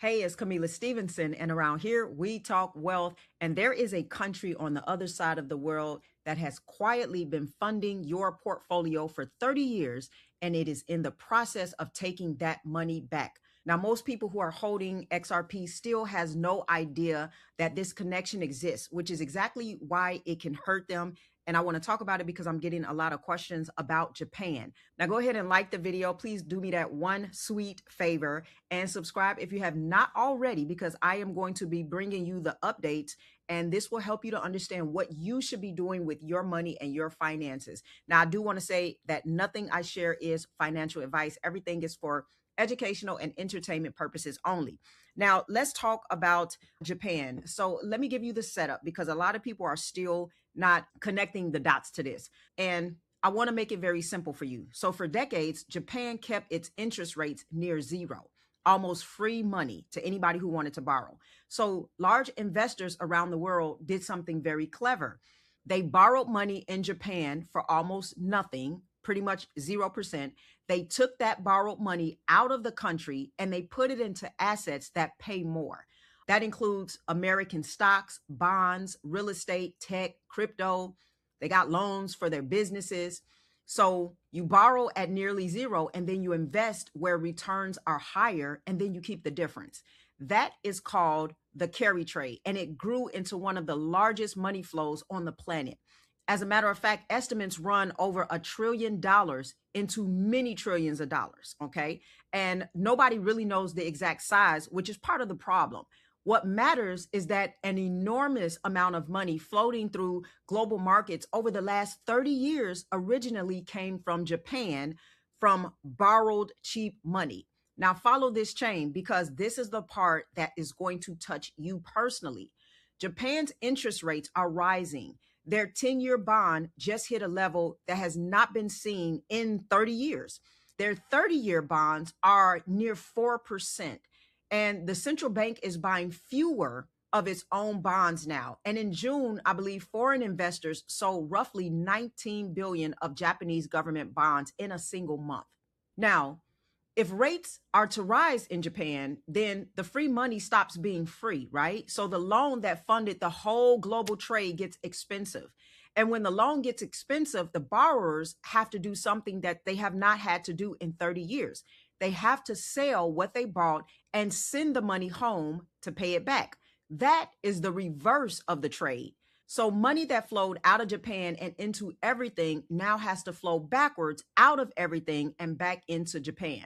Hey, it's Camila Stevenson, and around here we talk wealth. And there is a country on the other side of the world that has quietly been funding your portfolio for 30 years, and it is in the process of taking that money back. Now, most people who are holding XRP still has no idea that this connection exists, which is exactly why it can hurt them. And I want to talk about it because I'm getting a lot of questions about Japan. Now, go ahead and like the video. Please do me that one sweet favor and subscribe if you have not already, because I am going to be bringing you the updates, and this will help you to understand what you should be doing with your money and your finances. Now, I do want to say that nothing I share is financial advice. Everything is for educational and entertainment purposes only. Now, let's talk about Japan. So let me give you the setup, because a lot of people are still not connecting the dots to this. And I want to make it very simple for you. So for decades, Japan kept its interest rates near zero, almost free money to anybody who wanted to borrow. So large investors around the world did something very clever. They borrowed money in Japan for almost nothing, pretty much 0%. They took that borrowed money out of the country and they put it into assets that pay more. That includes American stocks, bonds, real estate, tech, crypto. They got loans for their businesses. So you borrow at nearly zero and then you invest where returns are higher, and then you keep the difference. That is called the carry trade, and it grew into one of the largest money flows on the planet. As a matter of fact, estimates run over $1 trillion into many trillions of dollars. Okay. And nobody really knows the exact size, which is part of the problem. What matters is that an enormous amount of money floating through global markets over the last 30 years originally came from Japan, from borrowed cheap money. Now, follow this chain, because this is the part that is going to touch you personally. Japan's interest rates are rising. Their 10-year bond just hit a level that has not been seen in 30 years. Their 30-year bonds are near 4%. And the central bank is buying fewer of its own bonds now. And in June, I believe foreign investors sold roughly 19 billion of Japanese government bonds in a single month. Now, if rates are to rise in Japan, then the free money stops being free, right? So the loan that funded the whole global trade gets expensive. And when the loan gets expensive, the borrowers have to do something that they have not had to do in 30 years. They have to sell what they bought and send the money home to pay it back. That is the reverse of the trade. So money that flowed out of Japan and into everything now has to flow backwards out of everything and back into Japan.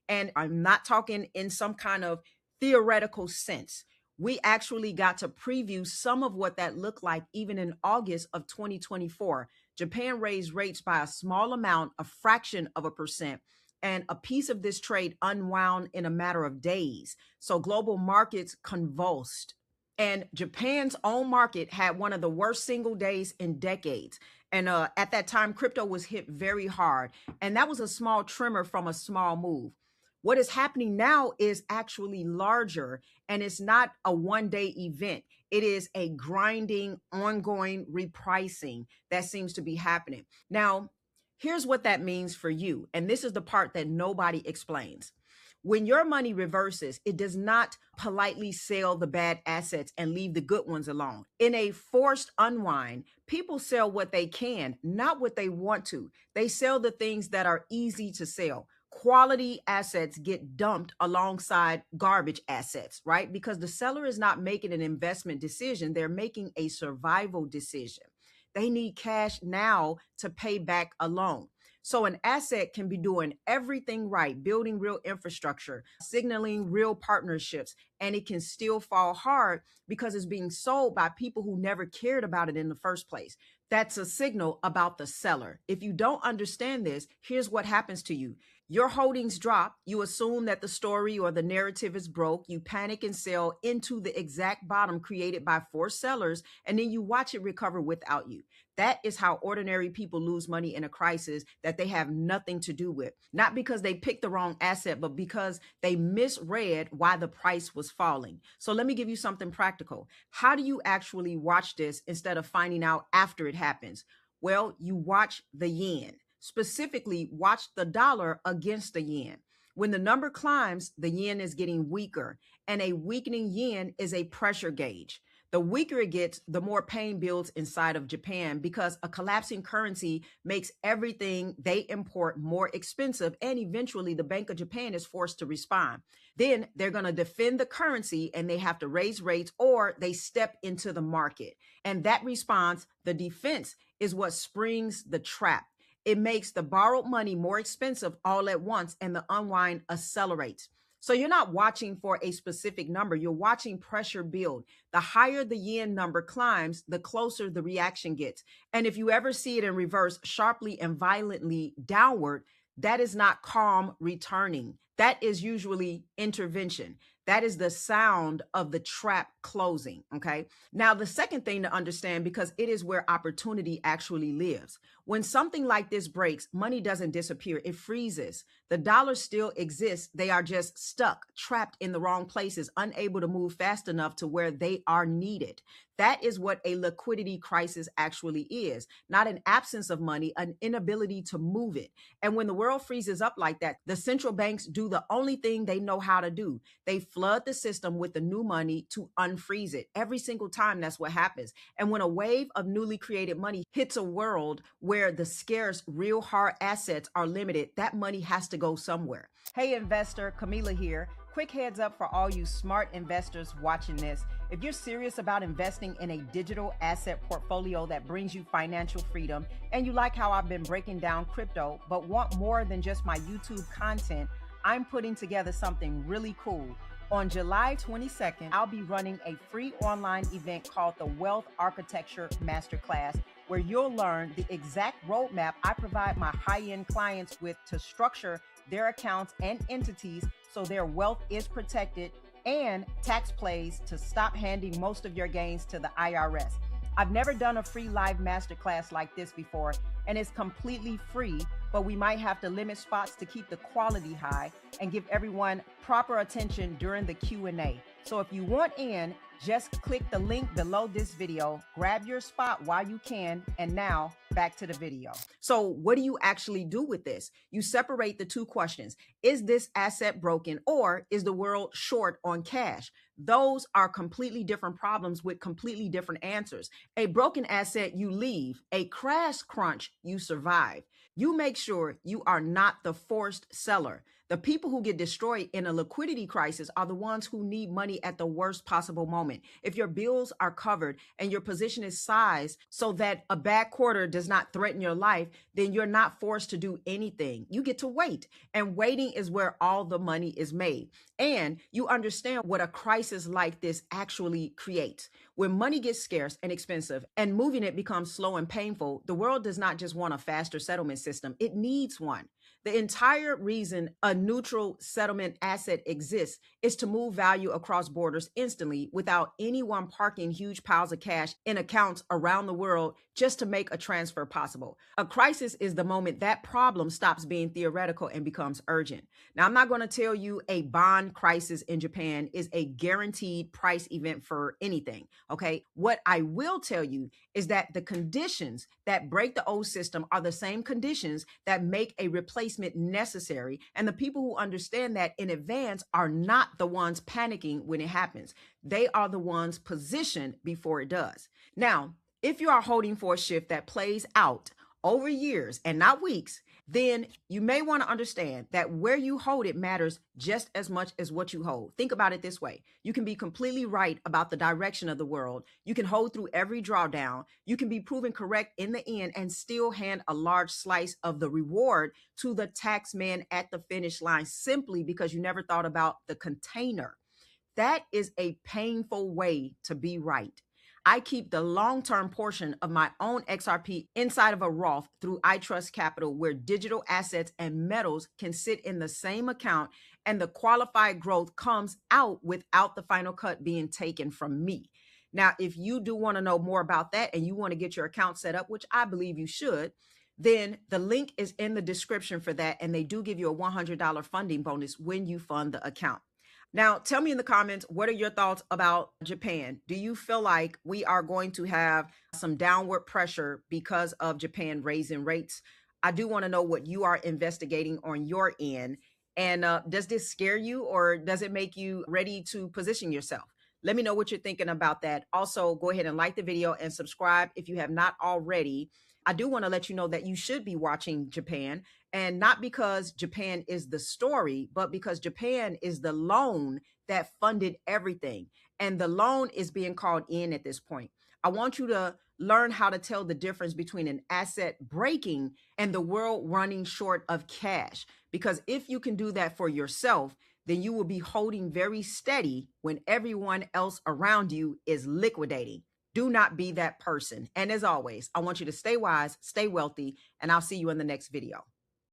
And I'm not talking in some kind of theoretical sense. We actually got to preview some of what that looked like even in August of 2024. Japan raised rates by a small amount, a fraction of a percent, and a piece of this trade unwound in a matter of days. So global markets convulsed. And Japan's own market had one of the worst single days in decades. And at that time, crypto was hit very hard. And that was a small tremor from a small move. What is happening now is actually larger, and it's not a one-day event. It is a grinding, ongoing repricing that seems to be happening. Now, here's what that means for you. And this is the part that nobody explains. When your money reverses, it does not politely sell the bad assets and leave the good ones alone. In a forced unwind, people sell what they can, not what they want to. They sell the things that are easy to sell. Quality assets get dumped alongside garbage assets, right? Because the seller is not making an investment decision. They're making a survival decision. They need cash now to pay back a loan. So an asset can be doing everything right, building real infrastructure, signaling real partnerships, and it can still fall hard because it's being sold by people who never cared about it in the first place. That's a signal about the seller. If you don't understand this, here's what happens to you. Your holdings drop. You assume that the story or the narrative is broke. You panic and sell into the exact bottom created by forced sellers, and then you watch it recover without you. That is how ordinary people lose money in a crisis that they have nothing to do with. Not because they picked the wrong asset, but because they misread why the price was falling. So let me give you something practical. How do you actually watch this instead of finding out after it happens? Well, you watch the yen. Specifically, watch the dollar against the yen. When the number climbs, the yen is getting weaker, and a weakening yen is a pressure gauge. The weaker it gets, the more pain builds inside of Japan because a collapsing currency makes everything they import more expensive, and eventually the Bank of Japan is forced to respond. Then they're going to defend the currency and they have to raise rates or they step into the market. And that response, the defense, is what springs the trap. It makes the borrowed money more expensive all at once, and the unwind accelerates. So you're not watching for a specific number, you're watching pressure build. The higher the yen number climbs, the closer the reaction gets. And if you ever see it in reverse, sharply and violently downward, that is not calm returning. That is usually intervention. That is the sound of the trap closing. Okay. Now, the second thing to understand, because it is where opportunity actually lives. When something like this breaks, money doesn't disappear, it freezes. The dollar still exists. They are just stuck, trapped in the wrong places, unable to move fast enough to where they are needed. That is what a liquidity crisis actually is, not an absence of money, an inability to move it. And when the world freezes up like that, the central banks do the only thing they know how to do. They flood the system with the new money to unfreeze it. Every single time, that's what happens. And when a wave of newly created money hits a world where the scarce, real hard assets are limited, that money has to go somewhere. Hey, investor, Camila here. Quick heads up for all you smart investors watching this. If you're serious about investing in a digital asset portfolio that brings you financial freedom, and you like how I've been breaking down crypto, but want more than just my YouTube content, I'm putting together something really cool. On July 22nd, I'll be running a free online event called the Wealth Architecture Masterclass, where you'll learn the exact roadmap I provide my high-end clients with to structure their accounts and entities so their wealth is protected, and tax plays to stop handing most of your gains to the IRS. I've never done a free live masterclass like this before, and it's completely free, but we might have to limit spots to keep the quality high and give everyone proper attention during the Q&A. So if you want in, just click the link below this video, grab your spot while you can, and now back to the video. So what do you actually do with this? You separate the two questions. Is this asset broken, or is the world short on cash? Those are completely different problems with completely different answers. A broken asset, you leave. A crash crunch, you survive. You make sure you are not the forced seller. The people who get destroyed in a liquidity crisis are the ones who need money at the worst possible moment. If your bills are covered and your position is sized so that a bad quarter does not threaten your life, then you're not forced to do anything. You get to wait. And waiting is where all the money is made. And you understand what a crisis like this actually creates. When money gets scarce and expensive and moving it becomes slow and painful, the world does not just want a faster settlement system, it needs one. The entire reason a neutral settlement asset exists is to move value across borders instantly without anyone parking huge piles of cash in accounts around the world just to make a transfer possible. A crisis is the moment that problem stops being theoretical and becomes urgent. Now, I'm not going to tell you a bond crisis in Japan is a guaranteed price event for anything, okay? What I will tell you is that the conditions that break the old system are the same conditions that make a replacement necessary. And the people who understand that in advance are not the ones panicking when it happens. They are the ones positioned before it does. Now, if you are holding for a shift that plays out over years and not weeks, then you may want to understand that where you hold it matters just as much as what you hold. Think about it this way. You can be completely right about the direction of the world. You can hold through every drawdown. You can be proven correct in the end and still hand a large slice of the reward to the tax man at the finish line simply because you never thought about the container. That is a painful way to be right. I keep the long-term portion of my own XRP inside of a Roth through iTrust Capital, where digital assets and metals can sit in the same account and the qualified growth comes out without the final cut being taken from me. Now, if you do want to know more about that and you want to get your account set up, which I believe you should, then the link is in the description for that, and they do give you a $100 funding bonus when you fund the account. Now, tell me in the comments, what are your thoughts about Japan? Do you feel like we are going to have some downward pressure because of Japan raising rates? I do want to know what you are investigating on your end. And does this scare you, or does it make you ready to position yourself? Let me know what you're thinking about that. Also, go ahead and like the video and subscribe if you have not already. I do want to let you know that you should be watching Japan, and not because Japan is the story, but because Japan is the loan that funded everything. And the loan is being called in at this point. I want you to learn how to tell the difference between an asset breaking and the world running short of cash. Because if you can do that for yourself, then you will be holding very steady when everyone else around you is liquidating. Do not be that person. And as always, I want you to stay wise, stay wealthy, and I'll see you in the next video.